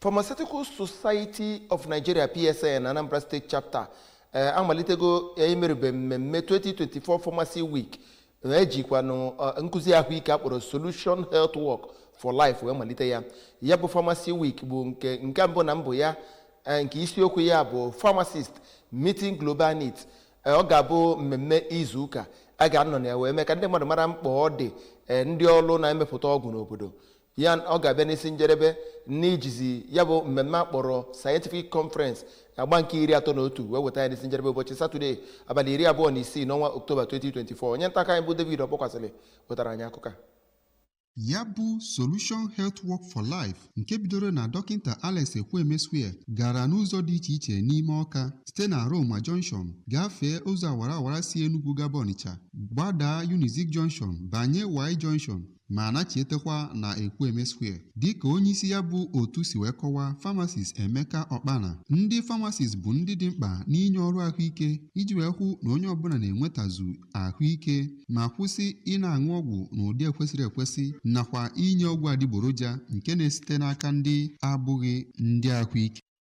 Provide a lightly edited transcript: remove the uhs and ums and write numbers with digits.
Pharmaceutical Society of Nigeria PSN Anambra State Chapter amalitego emerebe mmemme 2024 Pharmacy Week ejikwa no nkuzi ahụike akpọrọ Solution Health Work for Life wee malite ya bụ Pharmacy Week bụ nke mbụ na mbụ ya nke isiokwu ya bụ Pharmacist Meeting Global Needs. Ọ ga-abụ mmemme izu ụka a ga-anọ na wee mee ka ndị mmadụ mara mkpa ọ dị ndị ọrụ na-emepụta ọgwụ n'obodo ya. Ọ ga-abịa n'isi njedebe n'ijizi ya bụ mmemme akpọrọ Scientific Conference agba nke 31 wee weta ya n'isi njedebe ụbọchị Satọde abalị 26 n'ọnwa Ọktoba 2024. Onye nta aka anyị bụ David Ọkpọkwasịrị wetara anyị akụkọ. Ya bụ Solution Health Work for Life nke bidoro na Dọkịta Alex Ekwuemesue gara n'ụzọ dị iche iche n'ime Ọka site na Roma Junction gafee ụzọ awara si Enugu gaba Ọnịcha gbadaa Unizik Junction banye Y Junction ma nachietekwa na Ekwuemesue. Dịka onye isi ya bụ otu si wee kọwaa, Pharmacist Emeka Ọkpana, ndị pharmacist bụ ndị dị mkpa n'inye ọrụ ahụike iji wee hụ na onye ọbụla na-enwetazu ahụike ma kwụsị ị na-aṅụ ọgwụ n'ụdị ekwesịrị ekwesị nakwa inye ọgwụ adịgboroja nke na-esite n'aka ndị abụghị ndị ahụike.